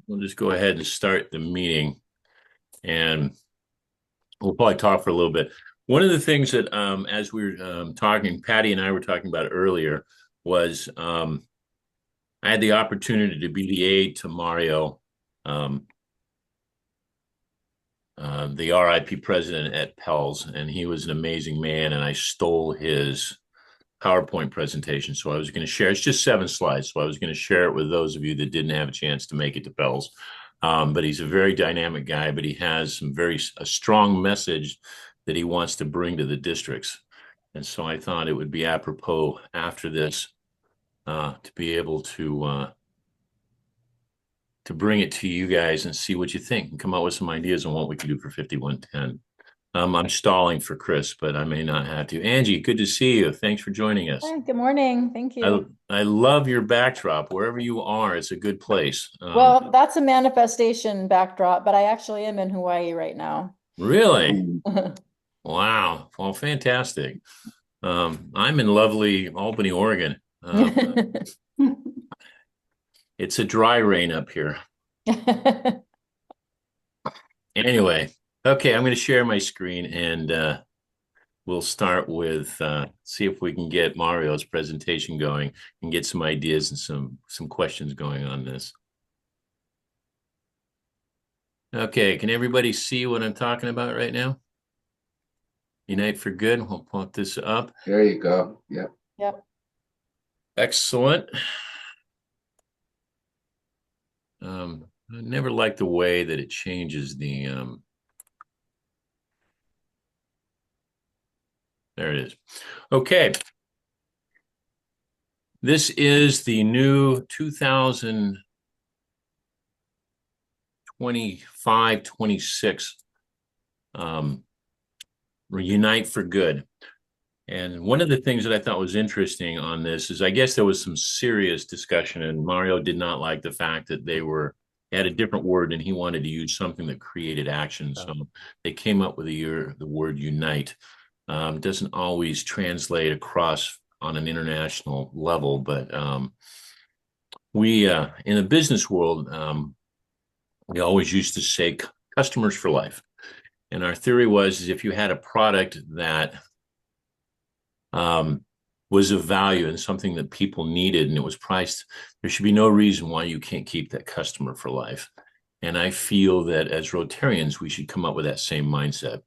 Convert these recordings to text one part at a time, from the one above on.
We'll just go ahead and start the meeting, and we'll probably talk for a little bit. One of the things that, as we were talking, Patty and I were talking about earlier, was I had the opportunity to be the aide to Mario, um, the RIP president at Pell's, and he was an amazing man, and I stole his PowerPoint presentation. So I was going to share, it's just 7 slides. So I was going to share it with those of you that didn't have a chance to make it to Pell's. But he's a very dynamic guy, but he has a strong message that he wants to bring to the districts. And so I thought it would be apropos after this to be able to bring it to you guys and see what you think and come up with some ideas on what we can do for 5110. I'm stalling for Chris, but I may not have to. Angie, good to see you. Thanks for joining us. Hi, good morning. Thank I you. I love your backdrop. Wherever you are, it's a good place. Well, that's a manifestation backdrop, but I actually am in Hawaii right now. Really? Wow. Well, fantastic. I'm in lovely Albany, Oregon. It's a dry rain up here. Anyway, okay, I'm going to share my screen and we'll start with see if we can get Mario's presentation going and get some ideas and some questions going on this. Okay, can everybody see what I'm talking about right now? Unite for Good. We'll put this up. There you go. Yep. Yep. Excellent. I never liked the way that it changes the there it is. Okay. This is the new 2025-26 Unite for Good. And one of the things that I thought was interesting on this is I guess there was some serious discussion, and Mario did not like the fact that they had a different word and he wanted to use something that created action. So they came up with the word unite. Doesn't always translate across on an international level, but we in the business world, we always used to say customers for life. And our theory is if you had a product that was of value and something that people needed and it was priced, there should be no reason why you can't keep that customer for life. And I feel that as Rotarians, we should come up with that same mindset.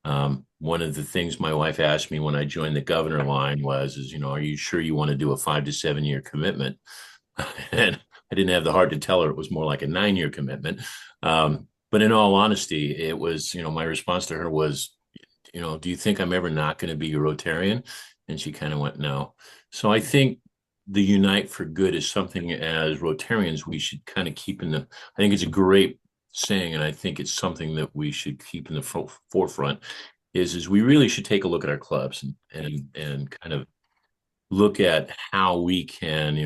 One of the things my wife asked me when I joined the governor line is, are you sure you want to do a 5 to 7 year commitment? And I didn't have the heart to tell her it was more like a 9 year commitment. But in all honesty, it was, my response to her was, do you think I'm ever not going to be a Rotarian? And she kind of went, no. So I think the Unite for Good is something as Rotarians we should kind of keep I think it's a great saying, and I think it's something that we should keep in the forefront, is we really should take a look at our clubs and kind of look at how we can,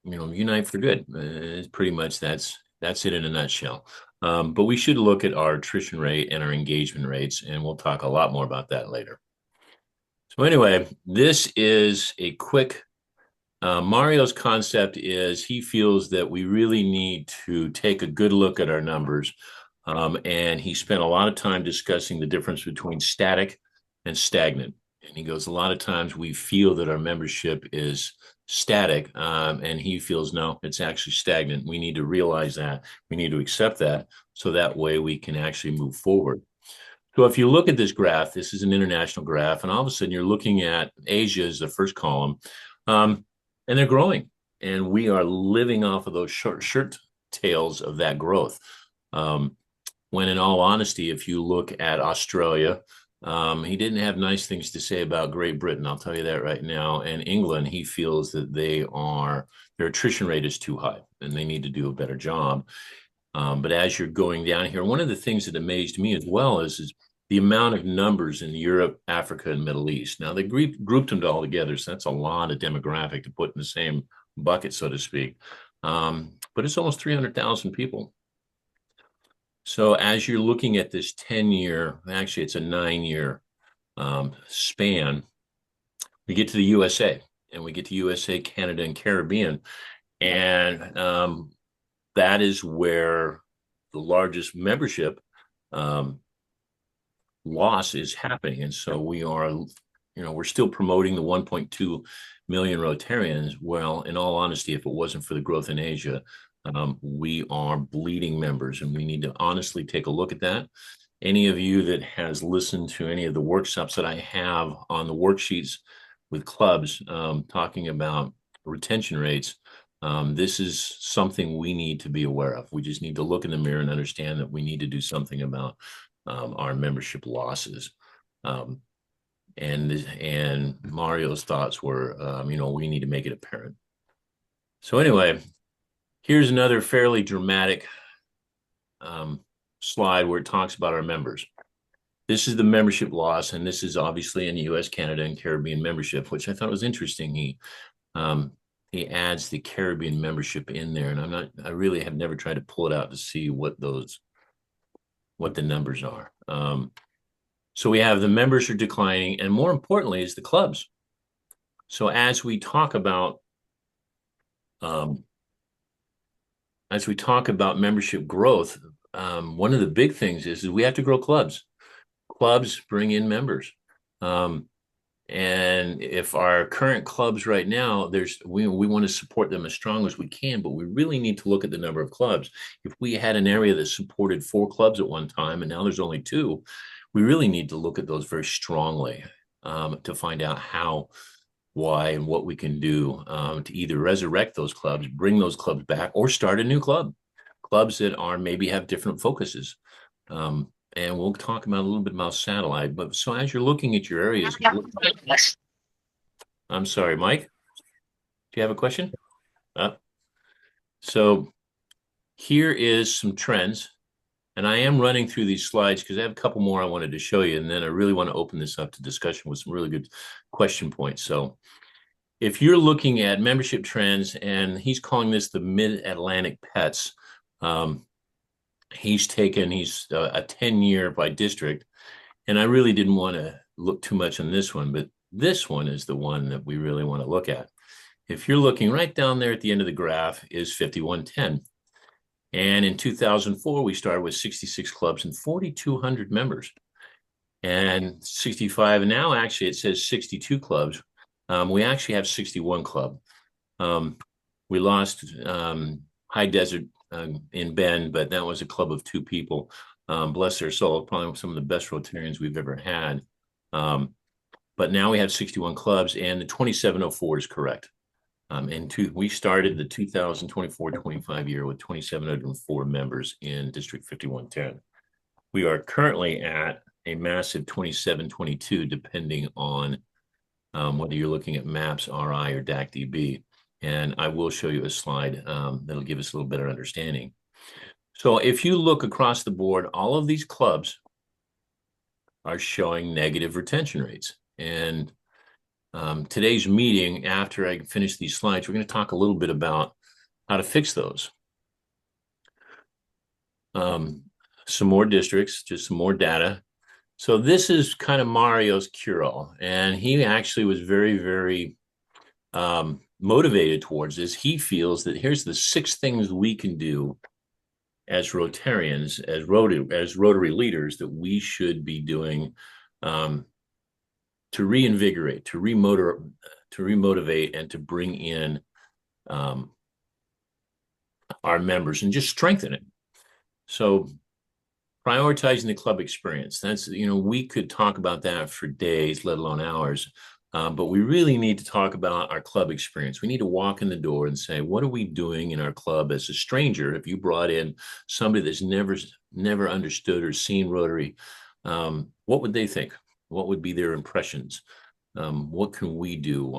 unite for good. It's pretty much that's it in a nutshell. But we should look at our attrition rate and our engagement rates, and we'll talk a lot more about that later. So anyway, this is a quick, Mario's concept is he feels that we really need to take a good look at our numbers. And he spent a lot of time discussing the difference between static and stagnant. And he goes, a lot of times we feel that our membership is static, and he feels no, it's actually stagnant. We need to realize that. We need to accept that so that way we can actually move forward. So if you look at this graph, this is an international graph, and all of a sudden you're looking at Asia as the first column, and they're growing, and we are living off of those short tails of that growth. When in all honesty, if you look at Australia, he didn't have nice things to say about Great Britain. I'll tell you that right now. And England, he feels that their attrition rate is too high and they need to do a better job. But as you're going down here, one of the things that amazed me as well is the amount of numbers in Europe, Africa, and Middle East. Now they grouped them all together, so that's a lot of demographic to put in the same bucket, so to speak. But it's almost 300,000 people. So as you're looking at this 10-year, actually it's a 9-year span, we get to the USA, and we get to USA, Canada, and Caribbean. And that is where the largest membership um, loss is happening. And so we are, we're still promoting the 1.2 million Rotarians. Well, in all honesty, if it wasn't for the growth in Asia, we are bleeding members, and we need to honestly take a look at that. Any of you that has listened to any of the workshops that I have on the worksheets with clubs talking about retention rates, this is something we need to be aware of. We just need to look in the mirror and understand that we need to do something about our membership losses. And Mario's thoughts were, we need to make it apparent. So anyway, here's another fairly dramatic slide where it talks about our members. This is the membership loss, and this is obviously in U.S., Canada, and Caribbean membership, which I thought was interesting. He adds the Caribbean membership in there, and I really have never tried to pull it out to see what the numbers are. So we have the members are declining, and more importantly is the clubs. So as we talk about membership growth, one of the big things is we have to grow clubs. Clubs bring in members. And if our current clubs right now, we want to support them as strong as we can, but we really need to look at the number of clubs. If we had an area that supported 4 clubs at one time, and now there's only 2, we really need to look at those very strongly to find out how, why, and what we can do to either resurrect those clubs, bring those clubs back, or start a new clubs that are maybe have different focuses. And we'll talk about a little bit about satellite. But so as you're looking at your areas, I'm sorry, Mike, do you have a question? So here is some trends. And I am running through these slides because I have a couple more I wanted to show you. And then I really want to open this up to discussion with some really good question points. So if you're looking at membership trends, and he's calling this the Mid-Atlantic Pets, he's a 10-year by district. And I really didn't want to look too much on this one, but this one is the one that we really want to look at. If you're looking right down there at the end of the graph is 5110. And in 2004, we started with 66 clubs and 4,200 members. And 65, and now actually it says 62 clubs. We actually have 61 club. We lost High Desert in Bend, but that was a club of 2 people. Bless their soul, probably some of the best Rotarians we've ever had. But now we have 61 clubs, and the 2704 is correct. We started the 2024-25 year with 2,704 members in District 5110. We are currently at a massive 2722, depending on whether you're looking at MAPS, RI, or DAC-DB. And I will show you a slide that'll give us a little better understanding. So if you look across the board, all of these clubs are showing negative retention rates. And today's meeting, after I finish these slides, we're going to talk a little bit about how to fix those. Some more districts, just some more data. So this is kind of Mario's cure-all, and he actually was very, very motivated towards this. He feels that here's the 6 things we can do as Rotarians, as Rotary leaders, that we should be doing to reinvigorate, to remotivate, and to bring in our members and just strengthen it. So prioritizing the club experience, that's, we could talk about that for days, let alone hours. But we really need to talk about our club experience. We need to walk in the door and say, what are we doing in our club as a stranger? If you brought in somebody that's never understood or seen Rotary, what would they think? What would be their impressions? What can we do?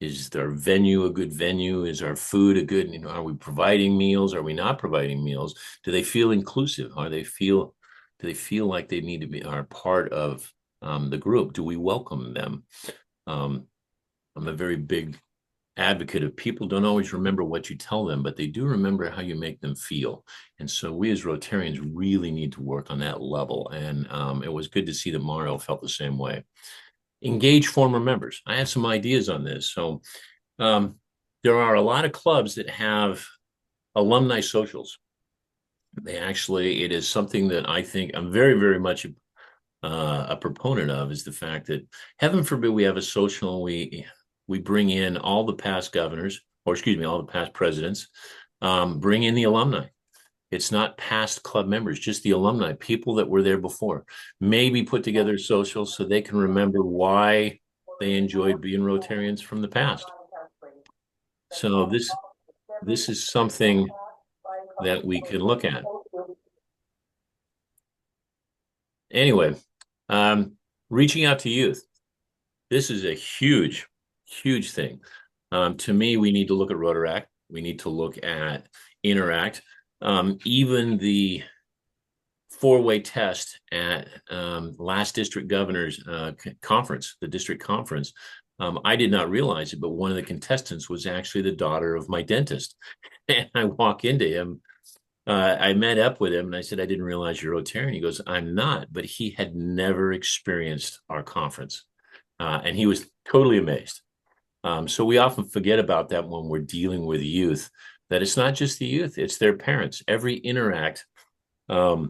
Is our venue a good venue? Is our food a good, are we providing meals? Are we not providing meals? Do they feel inclusive? Do they feel like they need to be are part of the group? Do we welcome them? I'm a very big advocate of people don't always remember what you tell them, but they do remember how you make them feel. And so we as Rotarians really need to work on that level. And it was good to see that Mario felt the same way. Engage former members. I have some ideas on this. So there are a lot of clubs that have alumni socials. It is something that I think I'm very, very much a proponent of, is the fact that, heaven forbid, we have a social and we bring in all the past governors, or excuse me, all the past presidents, bring in the alumni. It's not past club members, just the alumni, people that were there before. Maybe put together socials so they can remember why they enjoyed being Rotarians from the past. So this is something that we can look at. Anyway, reaching out to youth. This is a huge, huge thing. To me, we need to look at Rotaract. We need to look at Interact. Even the four-way test at last district governor's conference, the district conference, I did not realize it, but one of the contestants was actually the daughter of my dentist. And I walk into him, I met up with him and I said, I didn't realize you're Rotarian. He goes, I'm not, but he had never experienced our conference. And he was totally amazed. So we often forget about that when we're dealing with youth, that it's not just the youth, it's their parents. Every Interact, every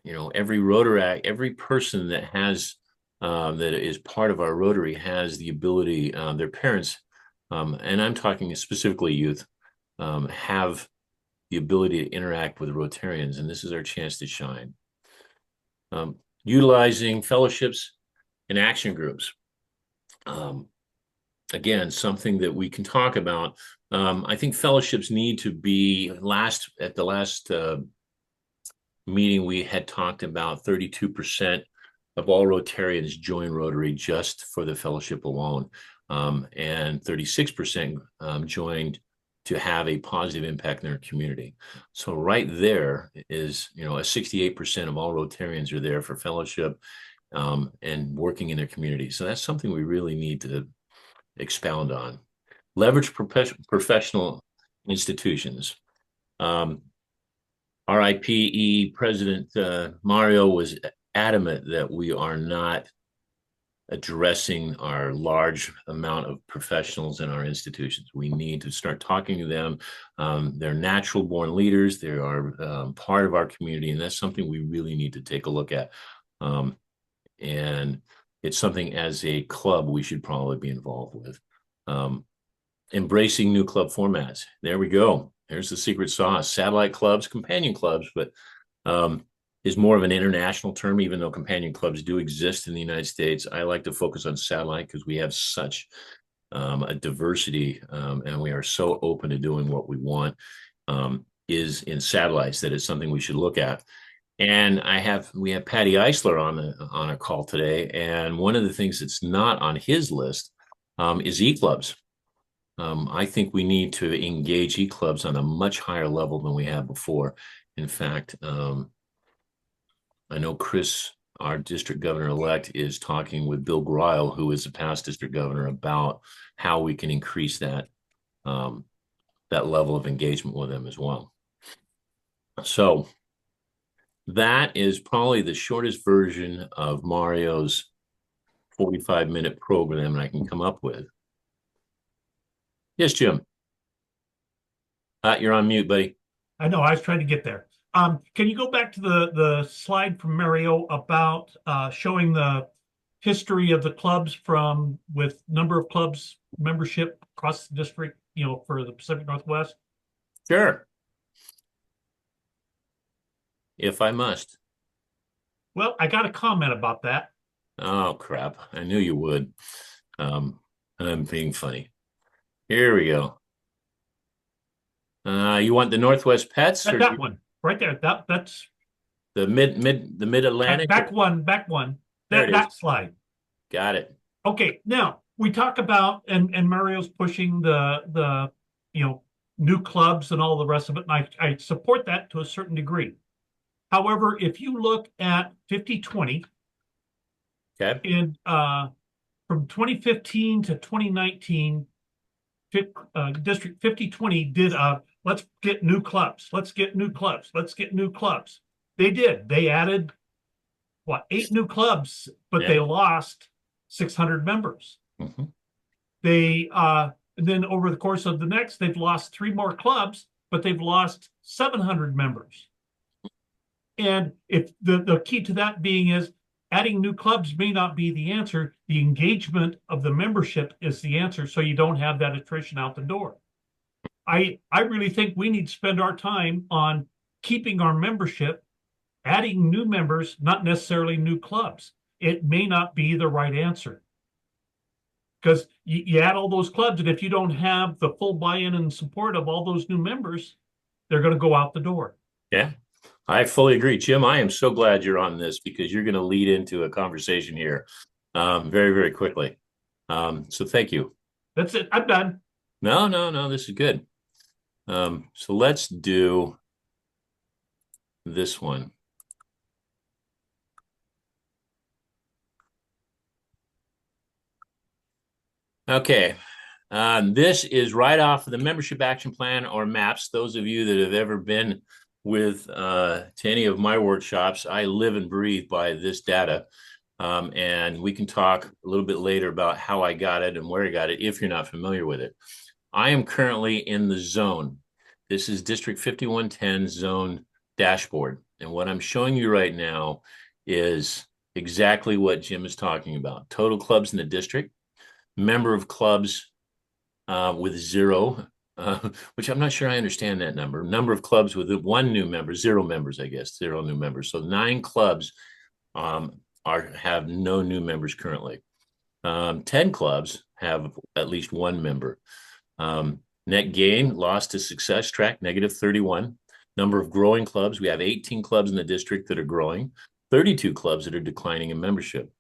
Rotaract, every person that has that is part of our Rotary has the ability, their parents, and I'm talking specifically youth, have the ability to interact with Rotarians, and this is our chance to shine. Utilizing fellowships and action groups. Again, something that we can talk about. I think fellowships need to be at the last meeting, we had talked about 32% of all Rotarians join Rotary just for the fellowship alone. And 36% joined to have a positive impact in their community. So right there is, a 68% of all Rotarians are there for fellowship and working in their community. So that's something we really need to expound on. Leverage professional institutions. RIPE President Mario was adamant that we are not addressing our large amount of professionals in our institutions. We need to start talking to them. They're natural born leaders. They are part of our community, and that's something we really need to take a look at. And it's something as a club we should probably be involved with. Embracing new club formats. There we go. There's the secret sauce. Satellite clubs, companion clubs, but is more of an international term, even though companion clubs do exist in the United States. I like to focus on satellite because we have such a diversity and we are so open to doing what we want, is in satellites. That is something we should look at. And we have Patty Eisler on a call today. And one of the things that's not on his list is e-clubs. I think we need to engage e-clubs on a much higher level than we have before. In fact, I know Chris, our district governor-elect, is talking with Bill Grile, who is a past district governor, about how we can increase that level of engagement with them as well. So that is probably the shortest version of Mario's 45-minute program I can come up with. Yes, Jim. You're on mute, buddy. I know, I was trying to get there. Can you go back to the slide from Mario about showing the history of the clubs with number of clubs membership across the district, for the Pacific Northwest? Sure. If I must. Well, I got a comment about that. Oh, crap. I knew you would. I'm being funny. Here we go. You want the Northwest Pets? That one right there. That's the mid-Atlantic. Back one. That slide. Got it. Okay. Now we talk about and Mario's pushing the new clubs and all the rest of it. And I support that to a certain degree. However, if you look at 50/20, okay, and from 2015 to 2019, District 50/20 did let's get new clubs. Let's get new clubs. Let's get new clubs. They did. They added 8 new clubs, but they lost 600 members. Mm-hmm. They and then over the course of the next, they've lost 3 more clubs, but they've lost 700 members. And if the key to that being is adding new clubs may not be the answer. The engagement of the membership is the answer, so you don't have that attrition out the door. I really think we need to spend our time on keeping our membership, adding new members, not necessarily new clubs. It may not be the right answer. Because you add all those clubs, and if you don't have the full buy-in and support of all those new members, they're going to go out the door. Yeah, I fully agree. Jim, I am so glad you're on this because you're going to lead into a conversation here very, very quickly. So thank you. That's it. I'm done. No, this is good. So let's do this one. Okay. This is right off of the Membership Action Plan, or MAPS. Those of you that have ever been with to any of my workshops, I live and breathe by this data. And we can talk a little bit later about how I got it and where I got it if you're not familiar with it. I am currently in the zone. This is District 5110 zone dashboard. And what I'm showing you right now is exactly what Jim is talking about. Total clubs in the district, member of clubs with 0, which I'm not sure I understand that number. Number of clubs with 1 new member, 0 members, I guess, 0 new members. So 9 clubs have no new members currently. 10 clubs have at least 1 member. Net gain, loss to success track, -31. Number of growing clubs, we have 18 clubs in the district that are growing, 32 clubs that are declining in membership,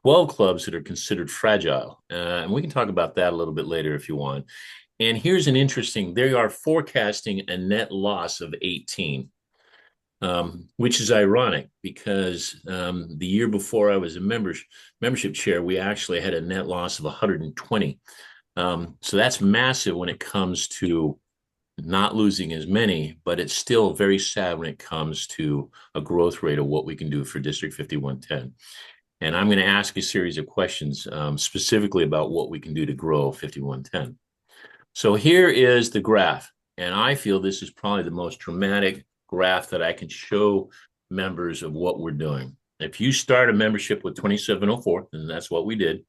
12 clubs that are considered fragile. And we can talk about that a little bit later if you want. And here's an interesting, they are forecasting a net loss of 18, which is ironic because the year before I was a membership chair, we actually had a net loss of 120. So that's massive when it comes to not losing as many, but it's still very sad when it comes to a growth rate of what we can do for District 5110. And I'm going to ask a series of questions specifically about what we can do to grow 5110. So here is the graph, and I feel this is probably the most dramatic graph that I can show members of what we're doing. If you start a membership with 2704, and that's what we did,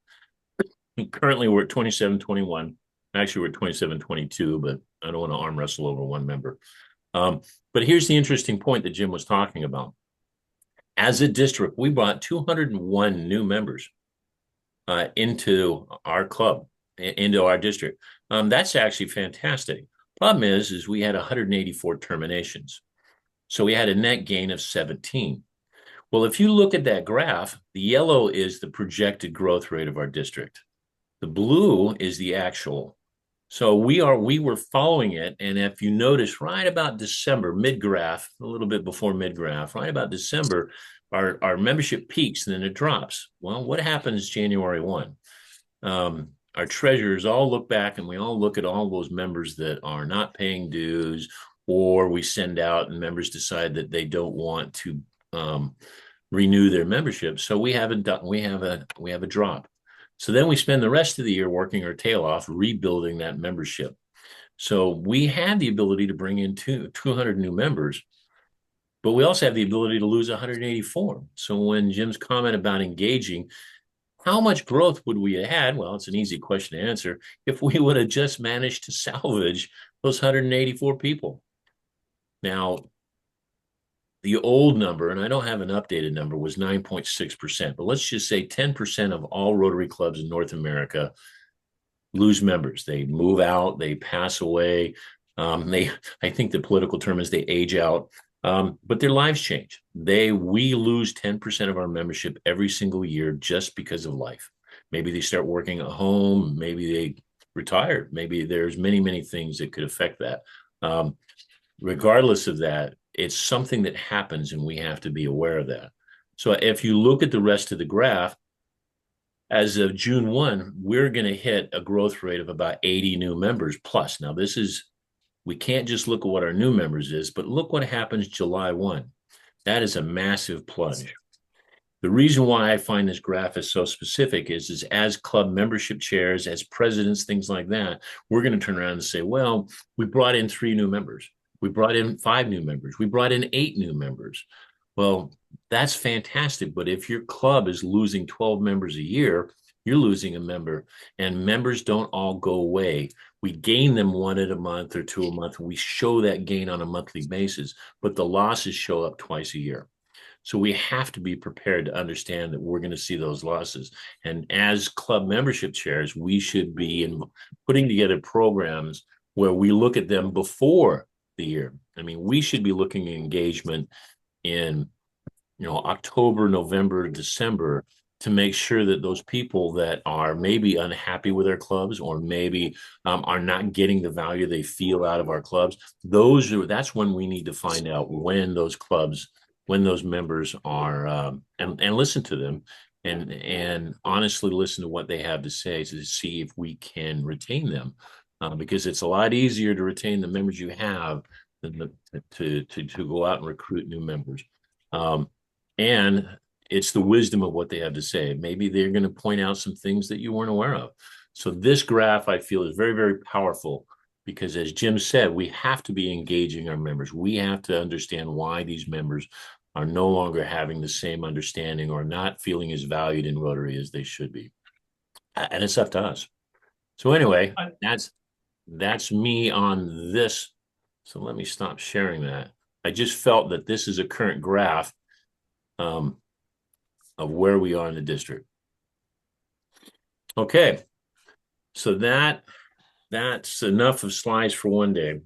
currently we're at 2721. Actually, we're at 2722, but I don't want to arm wrestle over 1 member. But here's the interesting point that Jim was talking about. As a district, we brought 201 new members into our club, into our district. That's actually fantastic. Problem is we had 184 terminations. So we had a net gain of 17. Well, if you look at that graph, the yellow is the projected growth rate of our district. The blue is the actual. So we were following it. And if you notice right about December, mid-graph, a little bit before mid-graph, right about December, our membership peaks and then it drops. Well, what happens January 1? Our treasurers all look back and we all look at all those members that are not paying dues, or we send out and members decide that they don't want to renew their membership. So we have a drop. So then we spend the rest of the year working our tail off, rebuilding that membership. So we had the ability to bring in 200 new members, but we also have the ability to lose 184. So when Jim's comment about engaging, how much growth would we have had? Well, it's an easy question to answer. If we would have just managed to salvage those 184 people. Now, the old number, and I don't have an updated number, was 9.6%. But let's just say 10% of all Rotary clubs in North America lose members. They move out, they pass away. I think the political term is they age out, but their lives change. We lose 10% of our membership every single year just because of life. Maybe they start working at home. Maybe they retire. Maybe there's many, many things that could affect that. Regardless of that, it's something that happens and we have to be aware of that. So if you look at the rest of the graph, as of June 1, we're going to hit a growth rate of about 80 new members plus. Now, we can't just look at what our new members is, but look what happens July 1. That is a massive plunge. The reason why I find this graph is so specific is as club membership chairs, as presidents, things like that, we're going to turn around and say, well, we brought in 3 new members. We brought in 5 new members. We brought in 8 new members. Well, that's fantastic. But if your club is losing 12 members a year, you're losing a member, and members don't all go away. We gain them one at a month or two a month. We show that gain on a monthly basis, but the losses show up twice a year. So we have to be prepared to understand that we're going to see those losses. And as club membership chairs, we should be putting together programs where we look at them before the year. I mean, we should be looking at engagement in, October, November, December, to make sure that those people that are maybe unhappy with their clubs, or maybe are not getting the value they feel out of our clubs, that's when we need to find out when those members are, and listen to them, and honestly listen to what they have to say, to see if we can retain them, because it's a lot easier to retain the members you have than to go out and recruit new members. And it's the wisdom of what they have to say. Maybe they're going to point out some things that you weren't aware of. So this graph, I feel, is very, very powerful, because as Jim said, we have to be engaging our members. We have to understand why these members are no longer having the same understanding or not feeling as valued in Rotary as they should be. And it's up to us. So anyway, that's me on this. So let me stop sharing that. I just felt that this is a current graph of where we are in the district. Okay, so that's enough of slides for one day.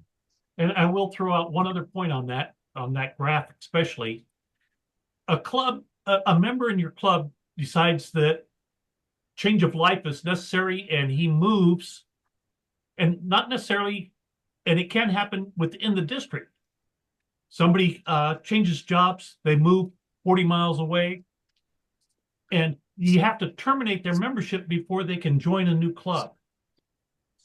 And I will throw out one other point on that graph, especially. A member in your club decides that change of life is necessary, and he moves, and not necessarily, and it can happen within the district. Somebody changes jobs, they move 40 miles away, and you have to terminate their membership before they can join a new club.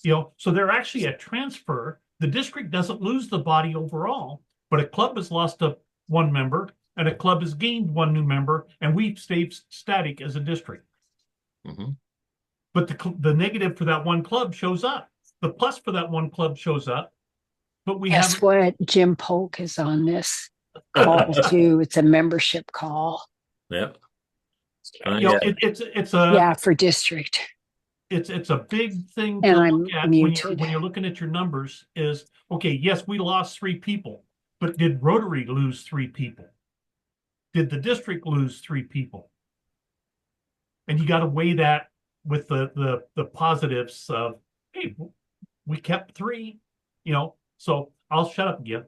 So they're actually a transfer. The district doesn't lose the body overall, but a club has lost one member, and a club has gained one new member, and we've stayed static as a district. Mm-hmm. But the negative for that one club shows up. The plus for that one club shows up. But we Guess have what? Jim Polk is on this call too. It's a membership call. Yep. Yeah. Yeah, for district. It's a big thing and to I'm look at muted. when you're looking at your numbers. Is okay. Yes, we lost 3 people, but did Rotary lose 3 people? Did the district lose 3 people? And you got to weigh that with the positives of, hey, we kept 3, So I'll shut up again.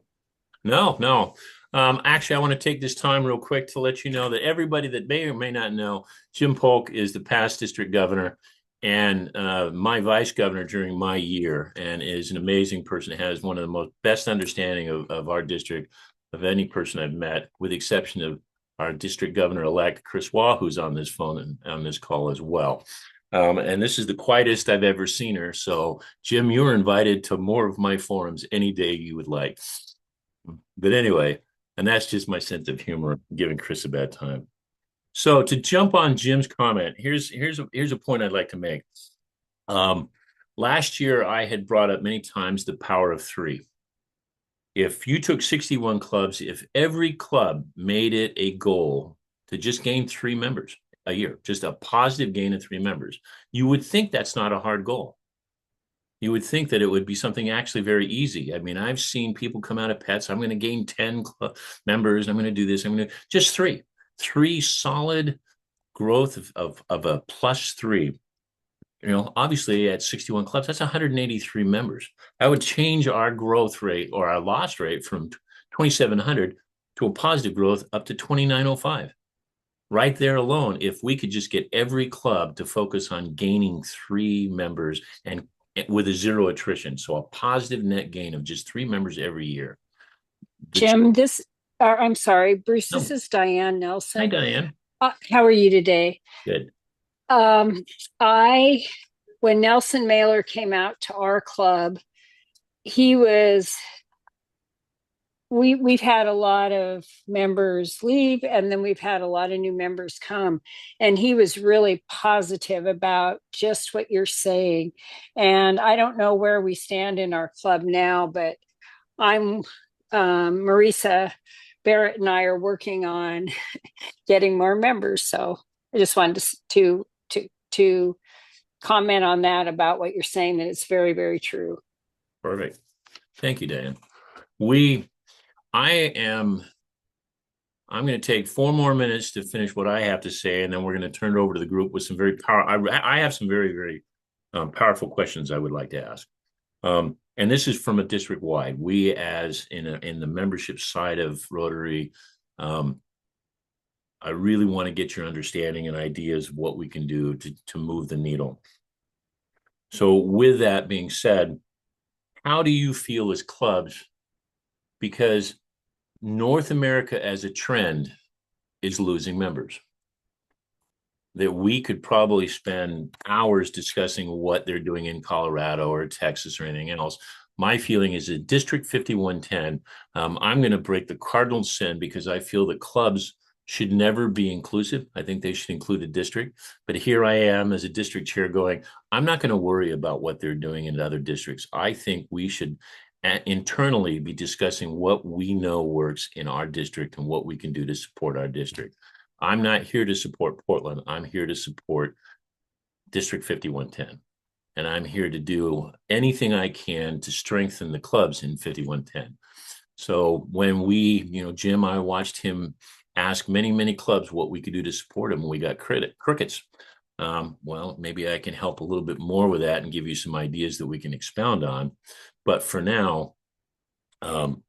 No. Actually, I want to take this time real quick to let you know that everybody that may or may not know, Jim Polk is the past district governor and my vice governor during my year, and is an amazing person. Has one of the most best understanding of our district of any person I've met, with the exception of our district governor-elect, Chris Waugh, who's on this phone and on this call as well. And this is the quietest I've ever seen her. So, Jim, you're invited to more of my forums any day you would like. But anyway, and that's just my sense of humor, giving Chris a bad time. So to jump on Jim's comment, here's a point I'd like to make. Last year, I had brought up many times the power of 3. If you took 61 clubs, if every club made it a goal to just gain 3 members a year, just a positive gain of 3 members, you would think that's not a hard goal. You would think that it would be something actually very easy. I mean, I've seen people come out of pets. I'm going to gain 10 members. I'm going to do this. I'm going to just 3 solid growth of a +3. Obviously at 61 clubs, that's 183 members. That would change our growth rate or our loss rate from 2,700 to a positive growth up to 2,905. Right there alone, if we could just get every club to focus on gaining 3 members and with a 0 attrition, so a positive net gain of just 3 members every year. Jim, I'm sorry, Bruce, this is Diane Nelson. Hi, Diane. How are you today? Good. When Nelson Mailer came out to our club, we've had a lot of members leave, and then we've had a lot of new members come, and he was really positive about just what you're saying. And I don't know where we stand in our club now, but I'm Marisa Barrett and I are working on getting more members. So I just wanted to comment on that about what you're saying, that it's very, very true. Perfect. Thank you, Diane. I'm going to take 4 more minutes to finish what I have to say, and then we're going to turn it over to the group with some very I have some very, very powerful questions I would like to ask. And this is from a district wide. We, as in the membership side of Rotary, I really want to get your understanding and ideas of what we can do to move the needle. So with that being said, how do you feel as clubs? Because North America as a trend is losing members. That we could probably spend hours discussing what they're doing in Colorado or Texas or anything else. My feeling is that District 5110, I'm going to break the cardinal sin because I feel that clubs should never be inclusive. I think they should include a district. But here I am as a district chair going, I'm not going to worry about what they're doing in other districts. I think we should internally be discussing what we know works in our district and what we can do to support our district. I'm not here to support Portland. I'm here to support District 5110. And I'm here to do anything I can to strengthen the clubs in 5110. So when Jim, I watched him ask many, many clubs what we could do to support him when we got crickets. Well, maybe I can help a little bit more with that and give you some ideas that we can expound on. But for now, I'm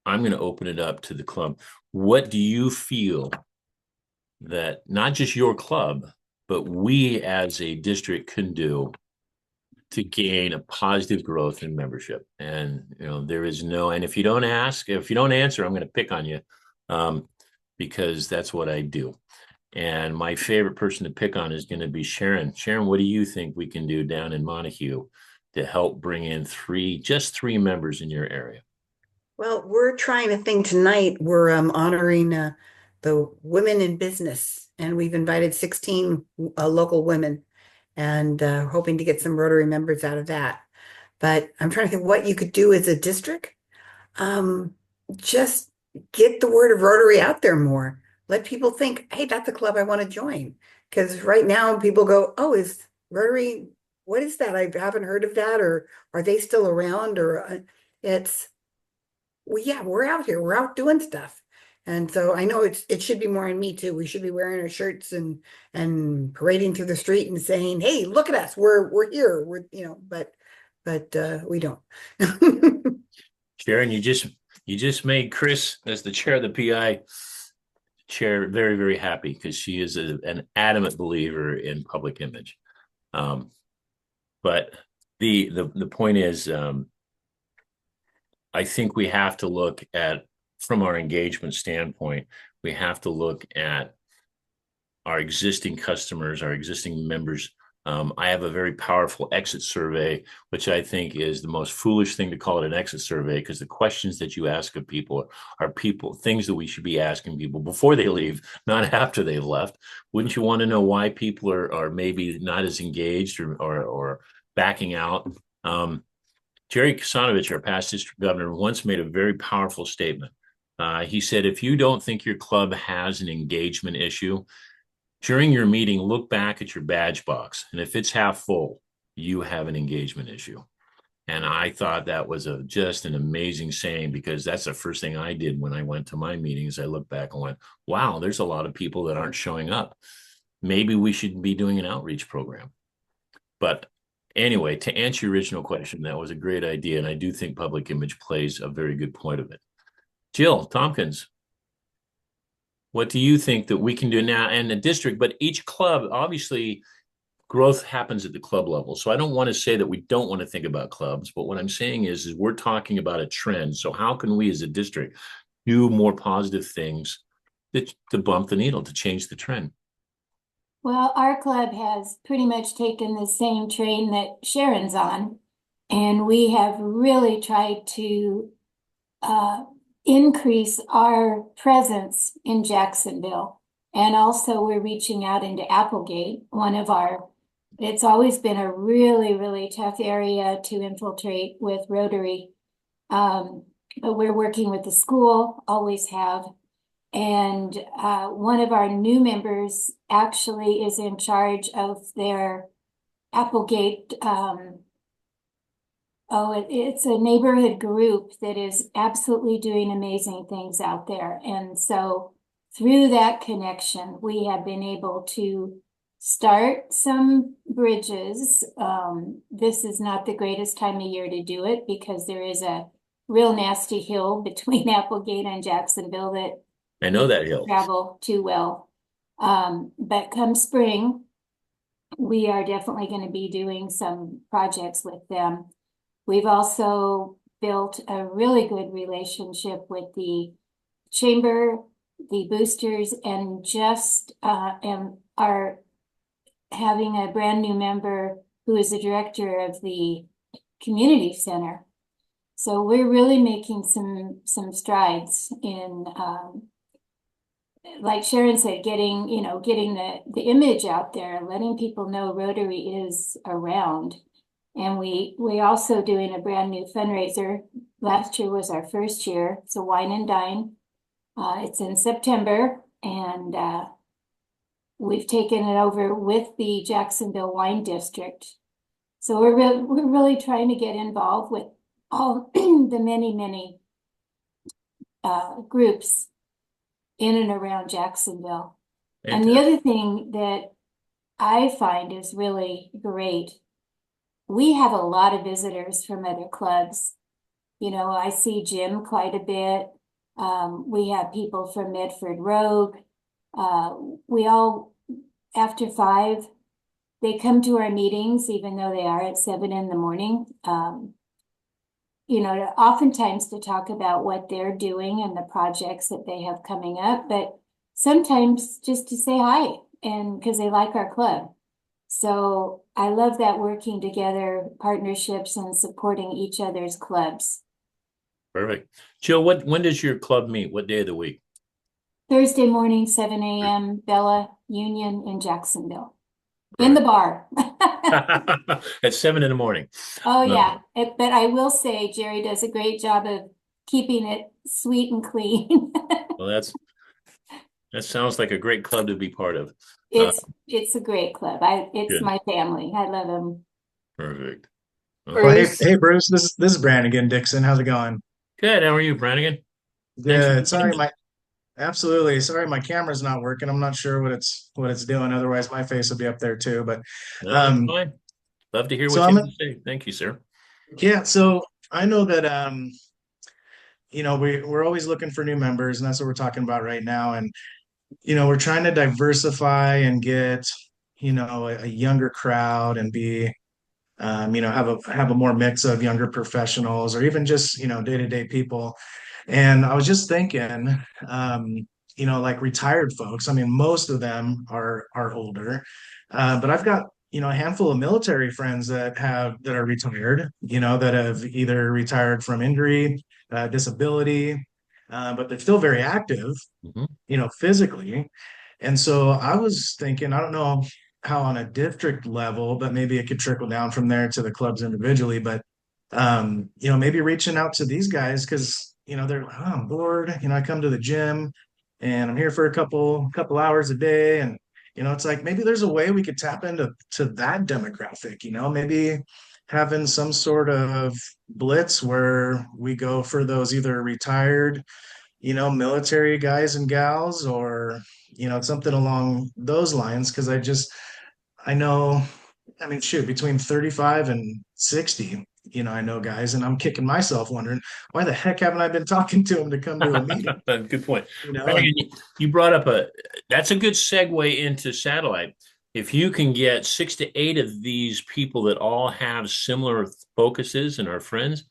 going to open it up to the club. What do you feel that not just your club, but we as a district can do to gain a positive growth in membership? And there is no, and if you don't answer, I'm going to pick on you, because that's what I do. And my favorite person to pick on is going to be Sharon. Sharon, what do you think we can do down in Montague to help bring in just three members in your area? Well, we're trying a thing tonight. We're honoring the women in business, and we've invited 16 local women, and hoping to get some Rotary members out of that. But I'm trying to think what you could do as a district. Just get the word of Rotary out there more. Let people think, hey, that's a club I want to join. Because right now people go, oh, is Rotary, what is that? I haven't heard of that. Or are they still around? Or well, yeah, we're out here. We're out doing stuff. And so I know it should be more on me too. We should be wearing our shirts and parading through the street and saying, hey, look at us. We're here. But we don't. Sharon, you just made Chris, as the chair of the PI chair, very, very happy, because she is an adamant believer in public image. But the point is, I think we have to look at, from our engagement standpoint, we have to look at our existing customers, our existing members. I have a very powerful exit survey, which I think is the most foolish thing to call it an exit survey, because the questions that you ask of people are things that we should be asking people before they leave, not after they've left. Wouldn't you want to know why people are maybe not as engaged or backing out? Jerry Kasanovich, our past district governor, once made a very powerful statement. He said, if you don't think your club has an engagement issue, during your meeting, look back at your badge box. And if it's half full, you have an engagement issue. And I thought that was just an amazing saying, because that's the first thing I did when I went to my meetings. I looked back and went, wow, there's a lot of people that aren't showing up. Maybe we should be doing an outreach program. But anyway, to answer your original question, that was a great idea. And I do think public image plays a very good point of it. Jill Tompkins, what do you think that we can do now in the district? But each club, obviously, growth happens at the club level. So I don't want to say that we don't want to think about clubs, but what I'm saying is we're talking about a trend. So how can we as a district do more positive things to bump the needle, to change the trend? Well, our club has pretty much taken the same train that Sharon's on, and we have really tried to increase our presence in Jacksonville. And also we're reaching out into Applegate, one of our It's always been a really, really tough area to infiltrate with Rotary. But we're working with the school, always have. And one of our new members actually is in charge of their Applegate. It's a neighborhood group that is absolutely doing amazing things out there. And so through that connection, we have been able to start some bridges. This is not the greatest time of year to do it because there is a real nasty hill between Applegate and Jacksonville that I know that hill. travel too well. But come spring, we are definitely going to be doing some projects with them. We've also built a really good relationship with the chamber, the boosters, and just and are having a brand new member who is the director of the community center. So we're really making some strides in like Sharon said, getting the image out there, letting people know Rotary is around. And we also doing a brand new fundraiser. Last year was our first year. It's a wine and dine. It's in September, and we've taken it over with the Jacksonville Wine District. So we're really trying to get involved with all the many groups in and around Jacksonville. And the other thing that I find is really great, we have a lot of visitors from other clubs. You know, I see Jim quite a bit. We have people from Medford Rogue. We all, after 5, they come to our meetings, even though they are at 7 in the morning. You know, oftentimes to talk about what they're doing and the projects that they have coming up, but sometimes just to say hi and because they like our club. So I love that working together, partnerships and supporting each other's clubs. Perfect. Jill, when does your club meet? What day of the week? Thursday morning, 7 a.m., Bella Union in Jacksonville. In the bar. At 7 in the morning. Oh, yeah. But I will say Jerry does a great job of keeping it sweet and clean. Well, that sounds like a great club to be part of. It's a great club. It's Good. my family. I love them. Perfect. Well, hey, Bruce, this is Brannigan Dixon. How's it going? Good. How are you, Brannigan? Good. Absolutely. Sorry, my camera's not working. I'm not sure what it's doing. Otherwise, my face will be up there too. But No, that's fine. Love to hear what you have to say. Thank you, sir. Yeah, so I know that you know, we're always looking for new members, and that's what we're talking about right now. And you know, we're trying to diversify and get, you know, a younger crowd and be you know, have a more mix of younger professionals or even just, you know, day-to-day people. And I was just thinking, you know, like retired folks. I mean, most of them are older, but I've got, you know, a handful of military friends that are retired, you know, that have either retired from injury, disability, but they're still very active, you know, physically. And so I was thinking, I don't know how on a district level, but maybe it could trickle down from there to the clubs individually. But you know, maybe reaching out to these guys because you know they're like, oh, I'm bored. You know, I come to the gym and I'm here for a couple hours a day, and you know, it's like maybe there's a way we could tap into that demographic. You know, maybe having some sort of blitz where we go for those either retired, you know, military guys and gals, or you know, something along those lines. Because I know, I mean, shoot, between 35 and 60, you know, I know guys, and I'm kicking myself wondering why the heck haven't I been talking to them to come to a meeting? Good point. You know, You brought up that's a good segue into satellite. If you can get 6 to 8 of these people that all have similar focuses and are friends,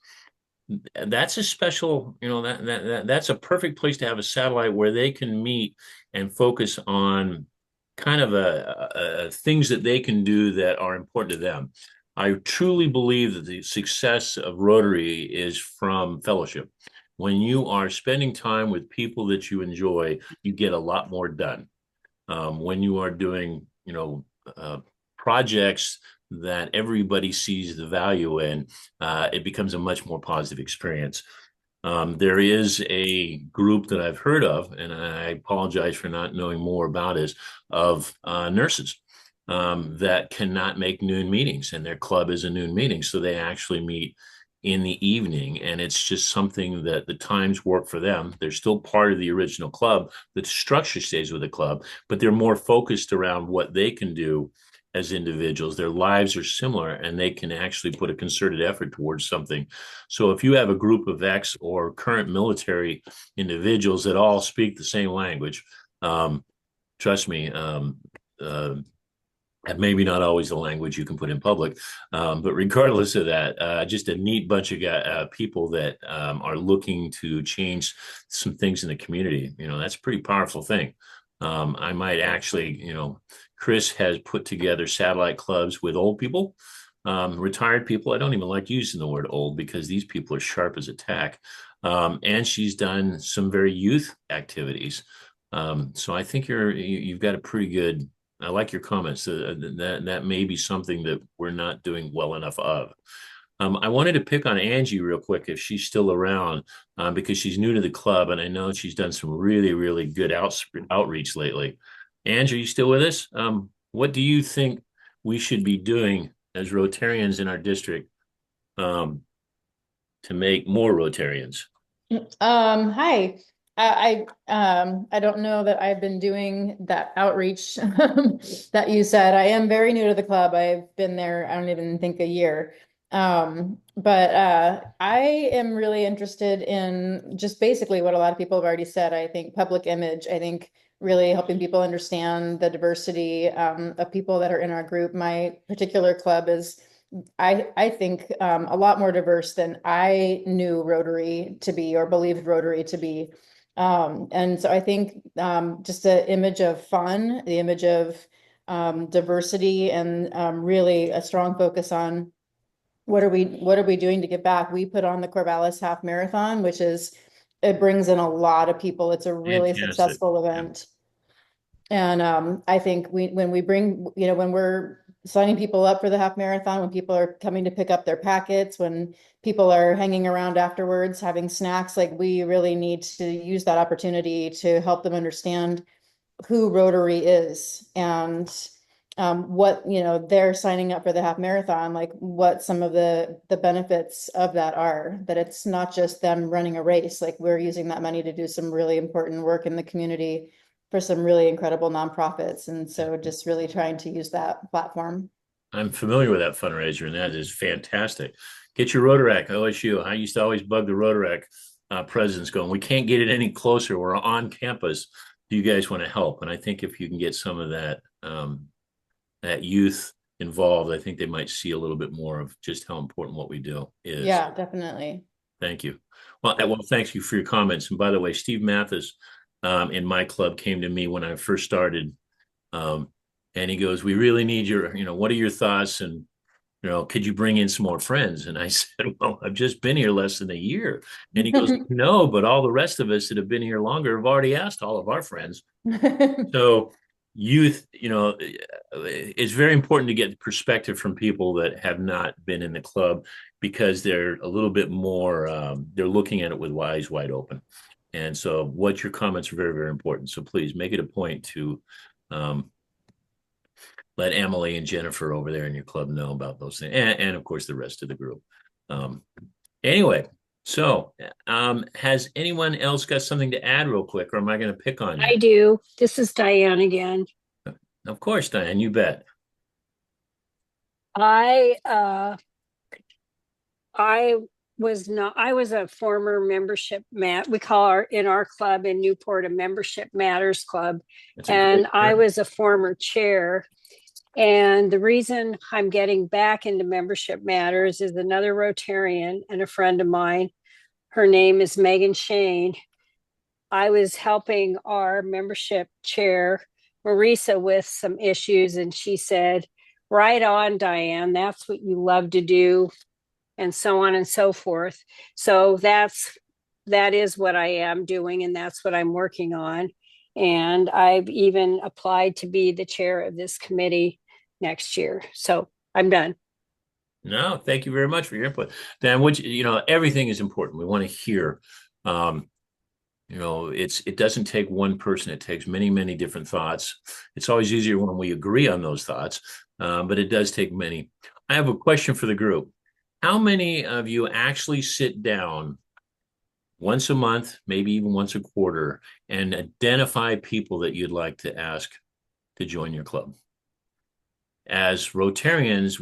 that's a special, you know, that's a perfect place to have a satellite where they can meet and focus on kind of things that they can do that are important to them. I truly believe that the success of Rotary is from fellowship. When you are spending time with people that you enjoy, you get a lot more done. When you are doing, you know, projects that everybody sees the value in, it becomes a much more positive experience. There is a group that I've heard of, and I apologize for not knowing more about it, of nurses that cannot make noon meetings, and their club is a noon meeting. So they actually meet in the evening, and it's just something that the times work for them. They're still part of the original club. The structure stays with the club, but they're more focused around what they can do as individuals. Their lives are similar, and they can actually put a concerted effort towards something. So if you have a group of ex or current military individuals that all speak the same language, trust me, and maybe not always the language you can put in public, but regardless of that, just a neat bunch of people that are looking to change some things in the community. That's a pretty powerful thing. I might actually, Chris has put together satellite clubs with old people, retired people. I don't even like using the word old because these people are sharp as a tack. And she's done some very youth activities. So I think you've got a pretty good. I like your comments. That may be something that we're not doing well enough of. I wanted to pick on Angie real quick if she's still around, because she's new to the club, and I know she's done some really, really good outreach lately. Angie, are you still with us? What do you think we should be doing as Rotarians in our district to make more Rotarians? Hi. I don't know that I've been doing that outreach that you said. I am very new to the club. I've been there, I don't even think a year. But I am really interested in just basically what a lot of people have already said. I think public image, I think really helping people understand the diversity of people that are in our group. My particular club is, I think, a lot more diverse than I knew Rotary to be or believed Rotary to be. And so I think just the image of fun, the image of diversity, and really a strong focus on what are we doing to give back? We put on the Corvallis Half Marathon, which it brings in a lot of people. It's a really Fantastic. successful event. And I think when we bring, when we're signing people up for the half marathon, when people are coming to pick up their packets, when people are hanging around afterwards, having snacks, like we really need to use that opportunity to help them understand who Rotary is and what, they're signing up for the half marathon, like what some of the benefits of that are, that it's not just them running a race, like we're using that money to do some really important work in the community for some really incredible nonprofits. And so just really trying to use that platform. I'm familiar with that fundraiser, and that is fantastic. Get your Rotaract, OSU. I used to always bug the Rotaract presidents going, we can't get it any closer. We're on campus. Do you guys want to help? And I think if you can get some of that that youth involved, I think they might see a little bit more of just how important what we do is. Yeah, definitely. Thank you. Well, thank you for your comments. And by the way, Steve Mathis in my club came to me when I first started. And he goes, we really need your, what are your thoughts? And, could you bring in some more friends? And I said, well, I've just been here less than a year. And he goes, no, but all the rest of us that have been here longer have already asked all of our friends. So youth, it's very important to get perspective from people that have not been in the club, because they're a little bit more, they're looking at it with eyes wide open. And so what your comments are very, very important. So please make it a point to let Emily and Jennifer over there in your club know about those things. And of course, the rest of the group. Anyway, so has anyone else got something to add real quick, or am I going to pick on you? I do. This is Diane again. Of course, Diane, you bet. I was a former membership we call in our club in Newport a membership matters club. And I was a former chair. And the reason I'm getting back into membership matters is another Rotarian and a friend of mine. Her name is Megan Shane. I was helping our membership chair, Marisa, with some issues. And she said, right on, Diane, that's what you love to do, and so on and so forth. So that is what I am doing, and that's what I'm working on. And I've even applied to be the chair of this committee next year. So I'm done. No, thank you very much for your input. Dan, which, everything is important. We want to hear. It doesn't take one person. It takes many, many different thoughts. It's always easier when we agree on those thoughts, but it does take many. I have a question for the group. How many of you actually sit down once a month, maybe even once a quarter, and identify people that you'd like to ask to join your club? As Rotarians,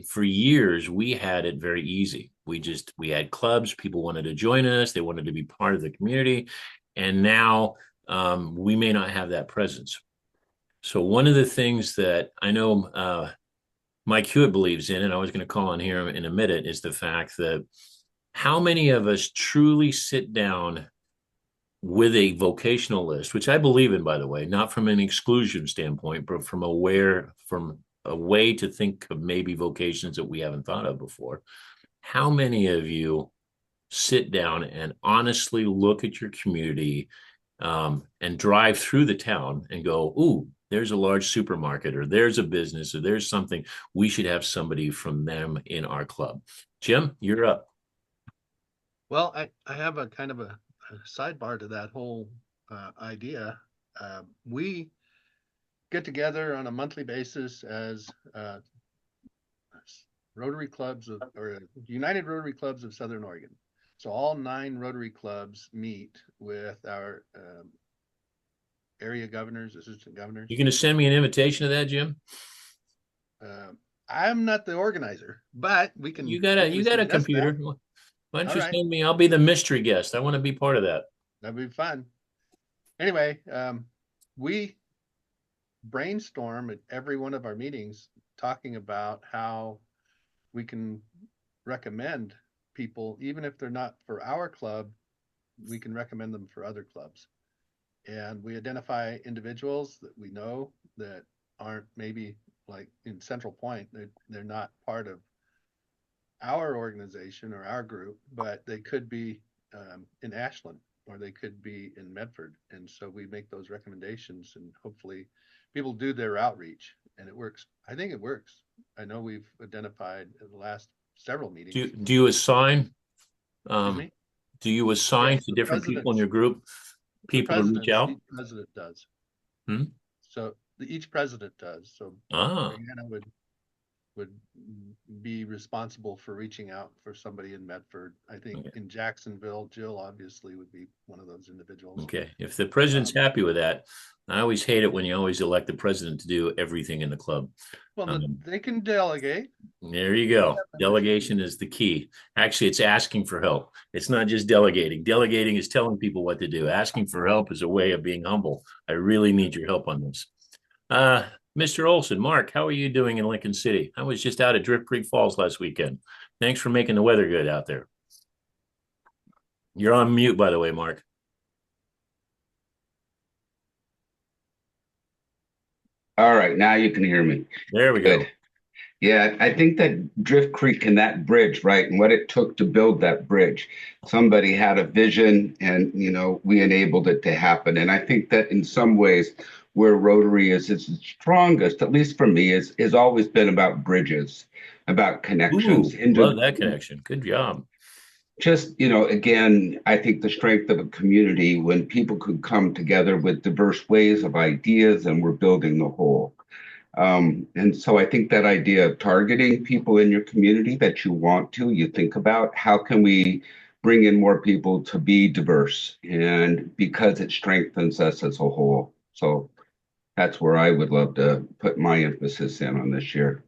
for years, we had it very easy. We had clubs, people wanted to join us, they wanted to be part of the community. And now we may not have that presence. So one of the things that I know Mike Hewitt believes in, and I was going to call on here in a minute, is the fact that how many of us truly sit down with a vocational list, which I believe in, by the way, not from an exclusion standpoint, but from a way to think of maybe vocations that we haven't thought of before. How many of you sit down and honestly look at your community and drive through the town and go, ooh, there's a large supermarket, or there's a business, or there's something, we should have somebody from them in our club? Jim, you're up. Well, I have a kind of a sidebar to that whole idea. We get together on a monthly basis as Rotary Clubs or United Rotary Clubs of Southern Oregon. So all 9 Rotary Clubs meet with our area governors, assistant governors. You going to send me an invitation to that, Jim? I'm not the organizer, but we can. You got a computer. That. Why don't you send me? I'll be the mystery guest. I want to be part of that. That'd be fun. Anyway, we brainstorm at every one of our meetings talking about how we can recommend people, even if they're not for our club, we can recommend them for other clubs. And we identify individuals that we know that aren't, maybe like in Central Point, they're not part of our organization or our group, but they could be in Ashland, or they could be in Medford. And so we make those recommendations, and hopefully people do their outreach, and it works. I think it works. I know we've identified in the last several meetings. Do you assign do you assign to different people in your group people to reach out? Each president does. Hmm? So each president does. So Diana would be responsible for reaching out for somebody in Medford. I think in Jacksonville, Jill obviously would be one of those individuals. Okay. If the president's happy with that, I always hate it when you always elect the president to do everything in the club. Well, they can delegate. There you go. Delegation is the key. Actually, it's asking for help. It's not just delegating. Delegating is telling people what to do. Asking for help is a way of being humble. I really need your help on this. Mr. Olson, Mark, how are you doing in Lincoln City? I was just out at Drift Creek Falls last weekend. Thanks for making the weather good out there. You're on mute, by the way, Mark. All right, now you can hear me. There we go. Yeah, I think that Drift Creek and that bridge, right, and what it took to build that bridge, somebody had a vision, and, we enabled it to happen. And I think that in some ways, where Rotary is its strongest, at least for me, is always been about bridges, about connections. Love that connection. Good job. Just, again, I think the strength of a community when people could come together with diverse ways of ideas, and we're building the whole. And so I think that idea of targeting people in your community that you think about, how can we bring in more people to be diverse? And because it strengthens us as a whole. So that's where I would love to put my emphasis in on this year.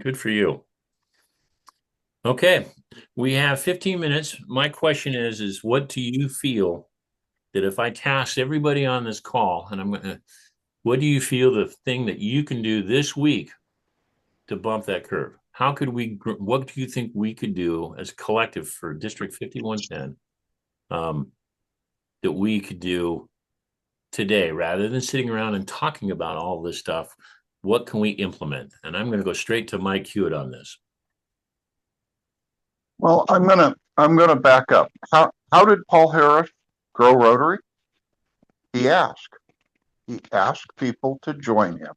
Good for you. Okay, we have 15 minutes. My question is what do you feel that if I task everybody on this call, and what do you feel the thing that you can do this week to bump that curve? What do you think we could do as a collective for District 5110 that we could do today, rather than sitting around and talking about all this stuff? What can we implement? And I'm going to go straight to Mike Hewitt on this. Well, I'm gonna back up. How did Paul Harris grow Rotary? He asked people to join him,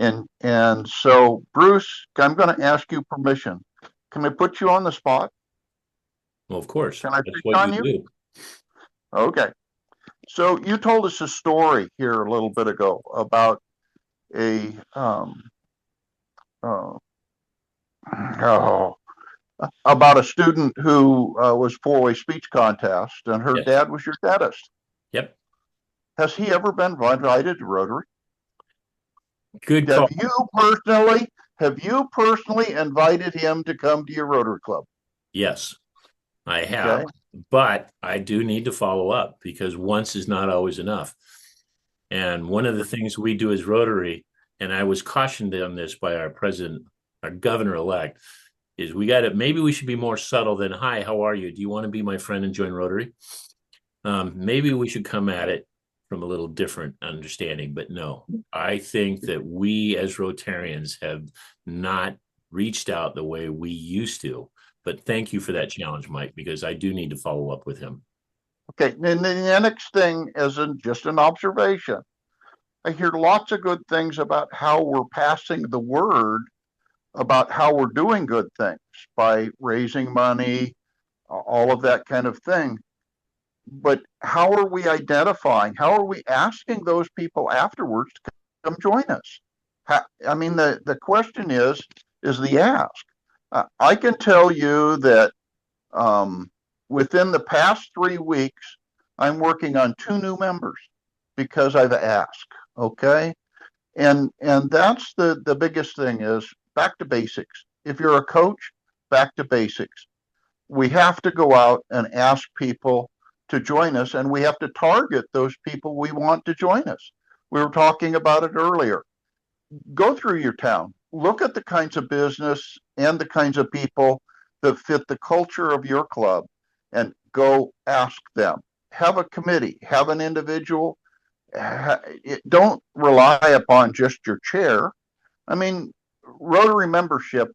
And so, Bruce, I'm going to ask you permission. Can I put you on the spot? Well, of course, Can I that's pick what on you you? do. Okay. So you told us a story here a little bit ago about a uh, oh, about a student who was four-way speech contest, and her Yes. dad was your dentist. Yep. Has he ever been invited to Rotary? Good call. Have you personally invited him to come to your Rotary Club? Yes, I have, Okay. but I do need to follow up because once is not always enough. And one of the things we do as Rotary, and I was cautioned on this by our president, our governor-elect, is maybe we should be more subtle than, hi, how are you? Do you want to be my friend and join Rotary? Maybe we should come at it from a little different understanding, but no, I think that we as Rotarians have not reached out the way we used to. But thank you for that challenge, Mike, because I do need to follow up with him. Okay, and then the next thing is just an observation. I hear lots of good things about how we're passing the word about how we're doing good things by raising money, all of that kind of thing. But how are we identifying? How are we asking those people afterwards to come join us? I mean, the question is the ask. I can tell you that within the past 3 weeks, I'm working on 2 new members because I've asked. Okay, and that's the biggest thing is back to basics. If you're a coach, back to basics. We have to go out and ask people to join us, and we have to target those people we want to join us. We were talking about it earlier. Go through your town, look at the kinds of business and the kinds of people that fit the culture of your club, and go ask them. Have a committee, have an individual. Don't rely upon just your chair. I mean, Rotary membership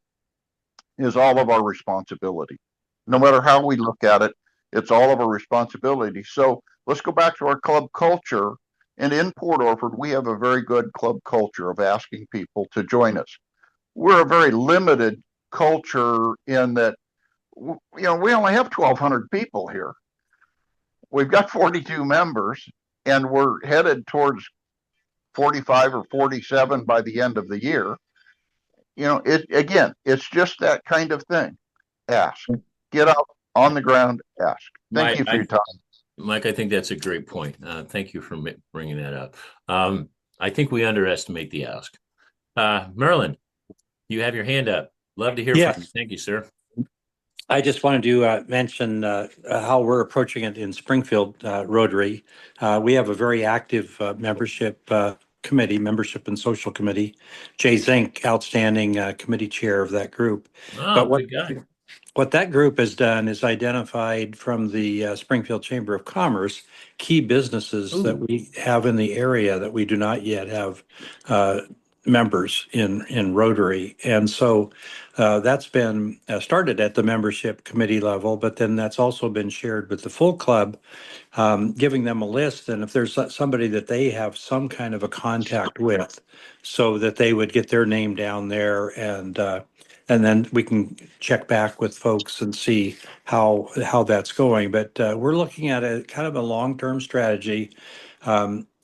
is all of our responsibility. No matter how we look at it, it's all of our responsibility. So let's go back to our club culture. And in Port Orford, we have a very good club culture of asking people to join us. We're a very limited culture in that, you know, we only have 1,200 people here. We've got 42 members, and we're headed towards 45 or 47 by the end of the year. You know, it's just that kind of thing. Ask, get out on the ground, ask. Thank you for your time. Mike, I think that's a great point. Thank you for bringing that up. I think we underestimate the ask. Merlin, you have your hand up. Love to hear from you. Thank you, sir. I just wanted to mention how we're approaching it in Springfield Rotary. We have a very active membership and social committee. Jay Zink, outstanding committee chair of that group. Oh, good guy. What that group has done is identified from the Springfield Chamber of Commerce key businesses that we have in the area that we do not yet have members in Rotary. And so that's been started at the membership committee level, but then that's also been shared with the full club, giving them a list. And if there's somebody that they have some kind of a contact with, so that they would get their name down there, and then we can check back with folks and see how that's going. But we're looking at a kind of a long-term strategy.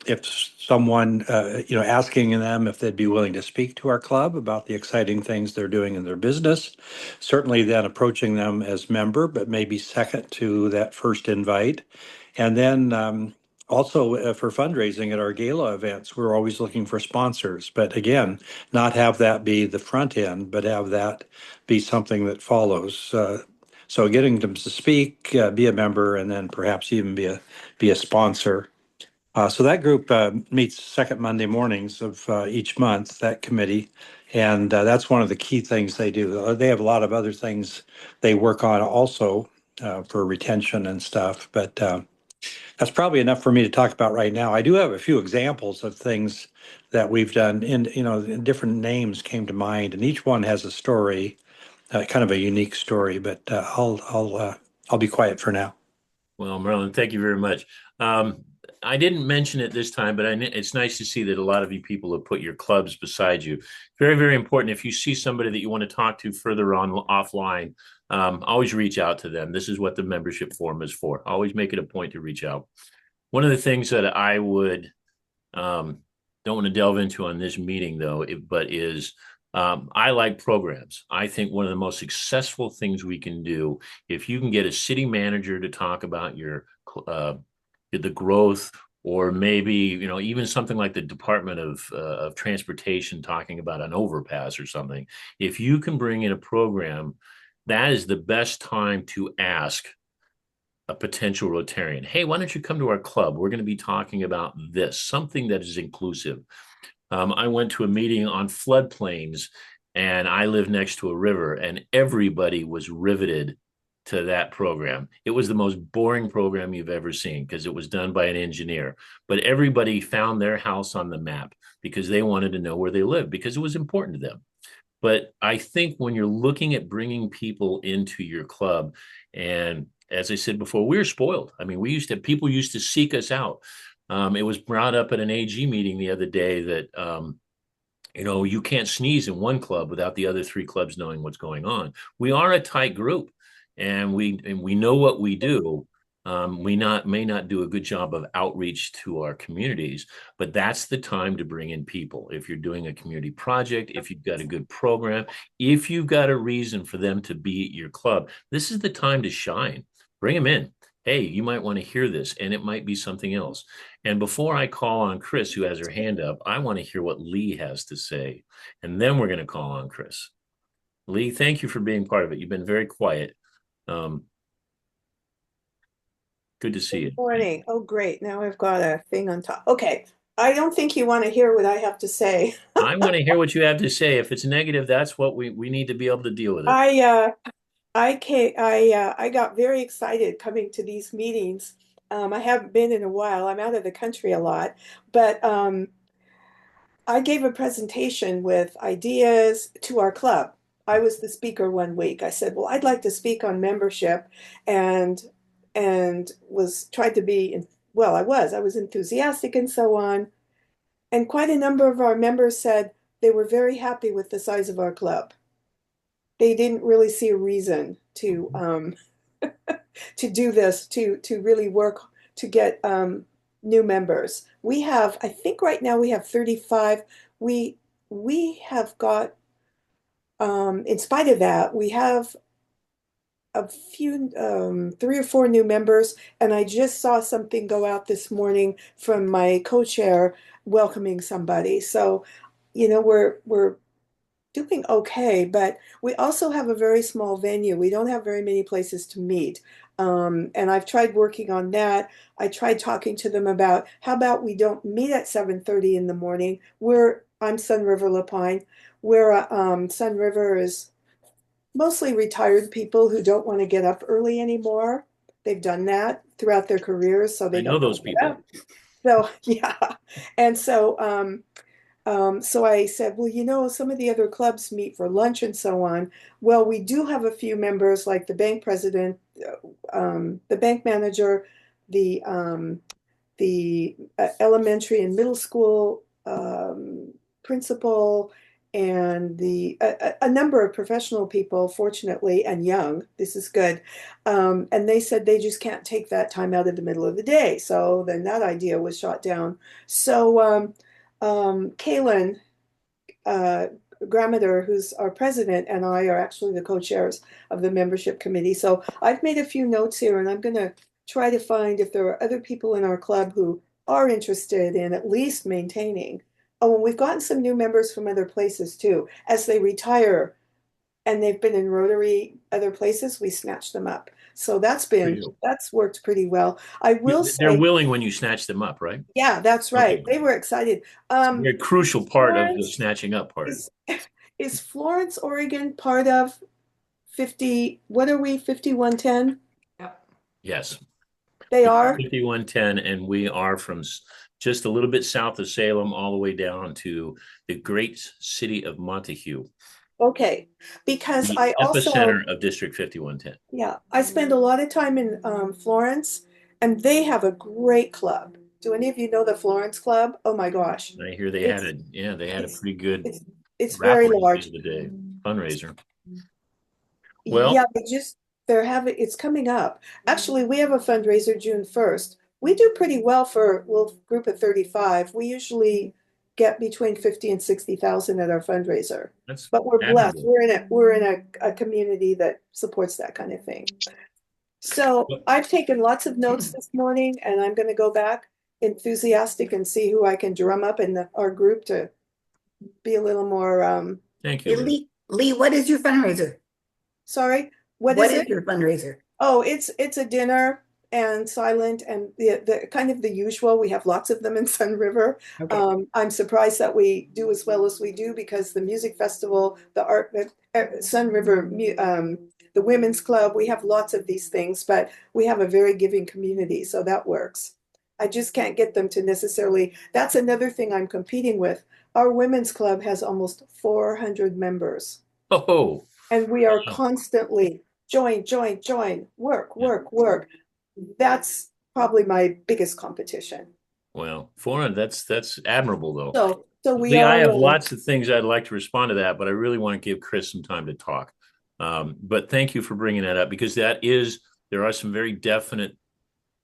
If someone, asking them if they'd be willing to speak to our club about the exciting things they're doing in their business, certainly then approaching them as member, but maybe second to that first invite. And then also for fundraising at our gala events, we're always looking for sponsors. But again, not have that be the front end, but have that be something that follows. So getting them to speak, be a member, and then perhaps even be a sponsor. So that group meets second Monday mornings of each month, that committee. And that's one of the key things they do. They have a lot of other things they work on also for retention and stuff. But that's probably enough for me to talk about right now. I do have a few examples of things that we've done different names came to mind, and each one has a story, kind of a unique story, but I'll be quiet for now. Well, Merlin, thank you very much. I didn't mention it this time, but it's nice to see that a lot of you people have put your clubs beside you. Very, very important. If you see somebody that you want to talk to further on offline, always reach out to them. This is what the membership form is for. Always make it a point to reach out. One of the things that I would don't want to delve into on this meeting, though, I like programs. I think one of the most successful things we can do, if you can get a city manager to talk about the growth, or maybe, even something like the Department of Transportation talking about an overpass or something. If you can bring in a program, that is the best time to ask a potential Rotarian, hey, why don't you come to our club? We're going to be talking about this, something that is inclusive. I went to a meeting on floodplains, and I live next to a river, and everybody was riveted to that program. It was the most boring program you've ever seen because it was done by an engineer, but everybody found their house on the map because they wanted to know where they lived because it was important to them. But I think when you're looking at bringing people into your club, and as I said before, we were spoiled. I mean, people used to seek us out. It was brought up at an AG meeting the other day that, you can't sneeze in one club without the other 3 clubs knowing what's going on. We are a tight group, and we know what we do. We may not do a good job of outreach to our communities, but that's the time to bring in people. If you're doing a community project, if you've got a good program, if you've got a reason for them to be at your club, this is the time to shine. Bring them in. Hey, you might want to hear this, and it might be something else. And before I call on Chris, who has her hand up, I want to hear what Lee has to say, and then we're going to call on Chris. Lee, thank you for being part of it. You've been very quiet. Good to see you. Good morning. Oh, great. Now I've got a thing on top. Okay. I don't think you want to hear what I have to say. I want to hear what you have to say. If it's negative, that's what we need to be able to deal with it. I got very excited coming to these meetings. I haven't been in a while. I'm out of the country a lot, but I gave a presentation with ideas to our club. I was the speaker one week. I said, well, I'd like to speak on membership, and tried to be, well, I was enthusiastic and so on. And quite a number of our members said they were very happy with the size of our club. They didn't really see a reason to to do this, to really work to get new members. We have, I think right now we have 35. We have got, in spite of that, we have a few, 3 or 4 new members, and I just saw something go out this morning from my co-chair welcoming somebody. So, we're doing okay, but we also have a very small venue. We don't have very many places to meet. And I've tried working on that. I tried talking to them about, how about we don't meet at 7:30 in the morning. I'm Sun River La Pine, where Sun River is mostly retired people who don't want to get up early anymore. They've done that throughout their careers, so they I know those people. So yeah, and so so I said, well, some of the other clubs meet for lunch and so on. Well, we do have a few members, like the bank president, the bank manager, the elementary and middle school principal, and a number of professional people, fortunately, and young. This is good. And they said they just can't take that time out of the middle of the day. So then that idea was shot down. So Kaylin Grammater, who's our president, and I are actually the co-chairs of the membership committee. So I've made a few notes here, and I'm going to try to find if there are other people in our club who are interested in at least maintaining. Oh, and we've gotten some new members from other places too. As they retire and they've been in Rotary other places, we snatch them up. So that's worked pretty well. I will say they're willing when you snatch them up, right? Yeah, that's right. Okay. They were excited. They're a crucial part of the snatching up part. Is Florence, Oregon part of 5110? Yes. They are 5110, and we are from just a little bit south of Salem all the way down to the great city of Montague. Okay, because the I also epicenter of District 5110. Yeah, I spend a lot of time in Florence, and they have a great club. Do any of you know the Florence Club? Oh my gosh. I hear they It's- had they had a it's- pretty good It's very raffle at the large. end of the day, fundraiser. Well- Yeah, it's coming up. Actually, we have a fundraiser June 1st. We do pretty well for a group of 35. We usually get between 50 and 60,000 at our fundraiser. That's But we're blessed. admirable. We're in a community that supports that kind of thing. So I've taken lots of notes this morning, and I'm going to go back enthusiastic and see who I can drum up in our group to be a little more. Thank Hey, you. Liz. Lee, what is your fundraiser? Sorry, what What is is it? your fundraiser? Oh, it's a dinner and silent and the kind of the usual. We have lots of them in Sun River. Okay. I'm surprised that we do as well as we do because the music festival, the art, Sun River, the women's club, we have lots of these things, but we have a very giving community, so that works. I just can't get them to necessarily. That's another thing I'm competing with. Our women's club has almost 400 members. Oh, And we are wow. constantly join, work. That's probably my biggest competition. Well, 400, that's admirable though. So we Lee, I have are. lots of things I'd like to respond to that, but I really want to give Chris some time to talk. But thank you for bringing that up because there are some very definite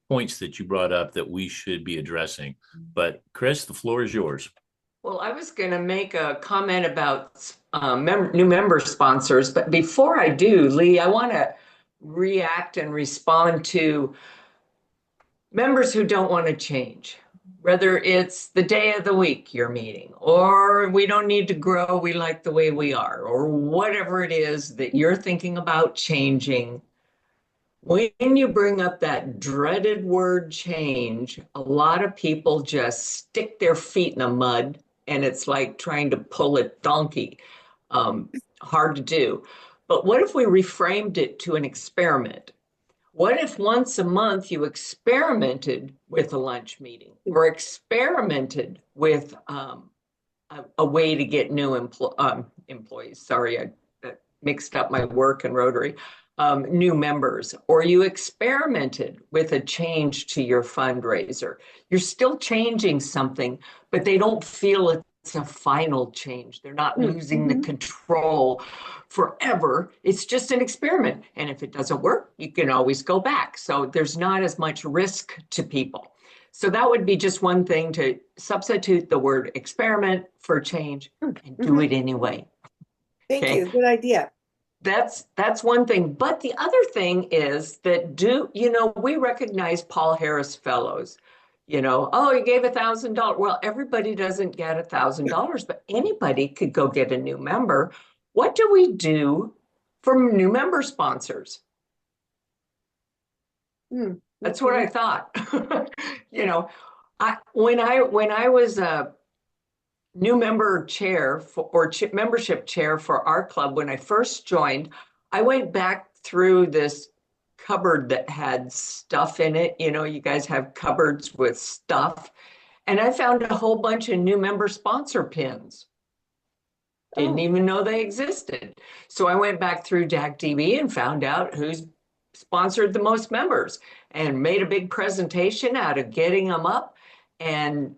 points that you brought up that we should be addressing. But Chris, the floor is yours. Well, I was going to make a comment about new member sponsors, but before I do, Lee, I want to react and respond to members who don't want to change, whether it's the day of the week you're meeting, or we don't need to grow, we like the way we are, or whatever it is that you're thinking about changing. When you bring up that dreaded word change, a lot of people just stick their feet in the mud, and it's like trying to pull a donkey. Hard to do. But what if we reframed it to an experiment? What if once a month you experimented with a lunch meeting or experimented with a way to get new employees? Sorry, I mixed up my work and Rotary. New members, or you experimented with a change to your fundraiser. You're still changing something, but they don't feel it's a final change. They're not losing the control forever. It's just an experiment. And if it doesn't work, you can always go back. So there's not as much risk to people. So that would be just one thing, to substitute the word experiment for change and do it anyway. Thank Okay. you. Good idea. That's one thing. But the other thing is that we recognize Paul Harris Fellows. Oh, you gave $1,000. Well, everybody doesn't get $1,000, but anybody could go get a new member. What do we do for new member sponsors? That's what I thought. When I was a new member chair membership chair for our club, when I first joined, I went back through this cupboard that had stuff in it. You guys have cupboards with stuff. And I found a whole bunch of new member sponsor pins. Didn't even know they existed. So I went back through DACDB and found out who's sponsored the most members and made a big presentation out of getting them up and,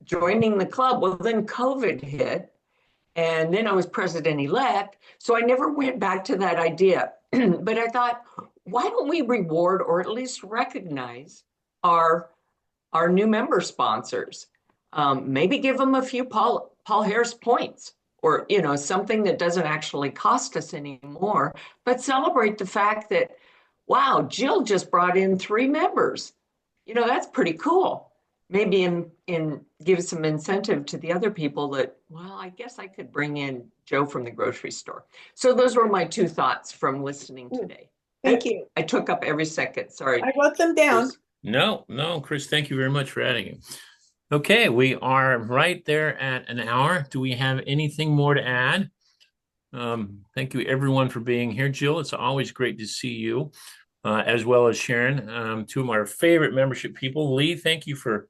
joining the club. Well, then COVID hit, and then I was president-elect, so I never went back to that idea. But I thought, why don't we reward or at least recognize our new member sponsors? Maybe give them a few Paul Harris points, or something that doesn't actually cost us anymore, but celebrate the fact that, wow, Jill just brought in 3 members. That's pretty cool. Maybe in give some incentive to the other people that, well, I guess I could bring in Joe from the grocery store. So those were my 2 thoughts from listening today. Thank you. I took up every second. Sorry. I wrote them down. No, Chris, thank you very much for adding it. Okay, we are right there at an hour. Do we have anything more to add? Thank you everyone for being here. Jill, it's always great to see you, as well as Sharon, 2 of our favorite membership people. Lee, thank you for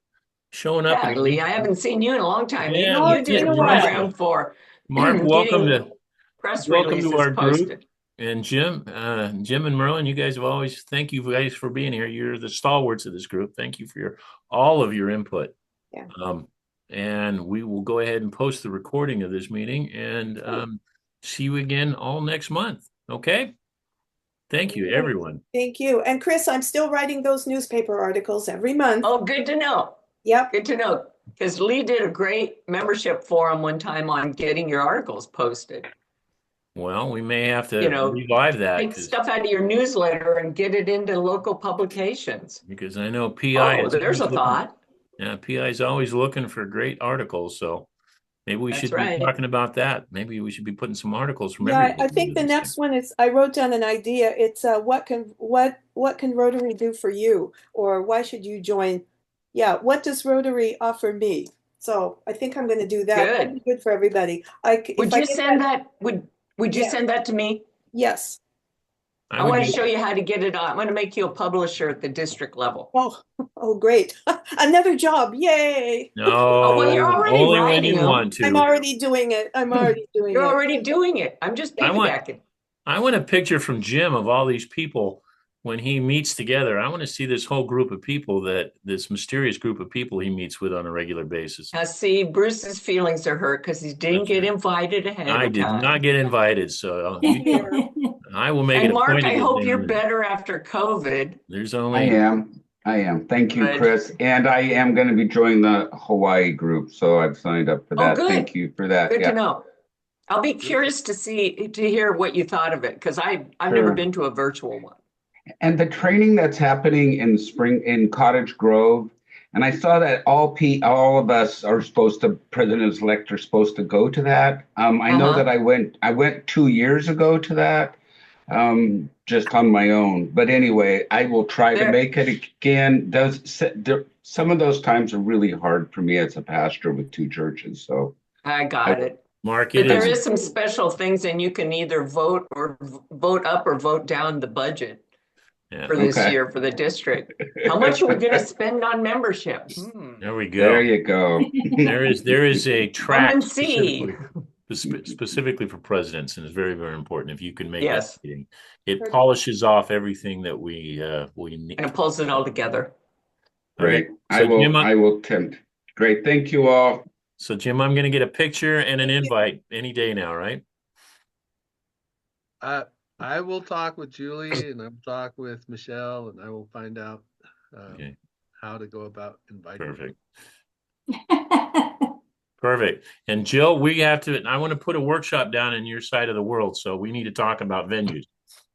showing up. Yeah, Lee, I haven't seen you in a long time. Yeah, You did a program for Mark, welcome to press welcome releases to our posted. group. And Jim and Merlin, you guys have always, thank you guys for being here. You're the stalwarts of this group. Thank you for all of your input. Yeah. And we will go ahead and post the recording of this meeting and see you again all next month. Okay. Thank you, everyone. Thank you. And Chris, I'm still writing those newspaper articles every month. Oh, good to know. Yep. Good to know. Because Lee did a great membership forum one time on getting your articles posted. Well, we may have to revive that. Take stuff out of your newsletter and get it into local publications. Because I know PI is there's a thought. Yeah, PI is always looking for great articles. So maybe we should be talking about that. Maybe we should be putting some articles from everybody. I think the next one is, I wrote down an idea. It's what can Rotary do for you, or why should you join? Yeah, what does Rotary offer me? So I think I'm going to do that. Good. That'd be good for everybody. Would you send that? Would you send that to me? Yes. I want to show you how to get it on. I'm going to make you a publisher at the district level. Oh, great. Another job. Yay. No, well, you're already only when you want to. I'm already doing it. You're already doing it. I'm just piggybacking. I want a picture from Jim of all these people when he meets together. I want to see this whole group of people, this mysterious group of people he meets with on a regular basis. Now, see, Bruce's feelings are hurt because he didn't get invited ahead. I did not get invited, so I will make it a Mark, point. I hope you're better after COVID. There's only I am. Thank you, Chris. And I am going to be joining the Hawaii group, so I've signed up for that. Thank you for that. Good to know. I'll be curious to hear what you thought of it, because I've never been to a virtual one. And the training that's happening in Cottage Grove, and I saw that all of us are supposed to, presidents-elect are supposed to go to that. I know that I went 2 years ago to that, just on my own. But anyway, I will try to make it again. Some of those times are really hard for me as a pastor with 2 churches. So I got it. Mark, there is some special things, and you can either vote up or vote down the budget. For this year for the district. How much are we going to spend on membership? There we go. There you go. there is a track specifically for presidents, and it's very, very important. If you can make that meeting, it polishes off everything that we need. And it pulls it all together. Great. I will attempt. Great. Thank you all. So Jim, I'm going to get a picture and an invite any day now, right? I will talk with Julie and I'll talk with Michelle, and I will find out how to go about inviting. Perfect. Perfect. And Jill, I want to put a workshop down in your side of the world. So we need to talk about venues.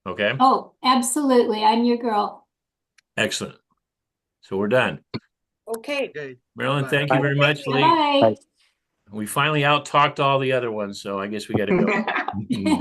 Okay. Oh, absolutely. I'm your girl. Excellent. So we're done. Okay. Marilyn, thank you very much. Lee. Bye. We finally out-talked all the other ones. So I guess we got to go.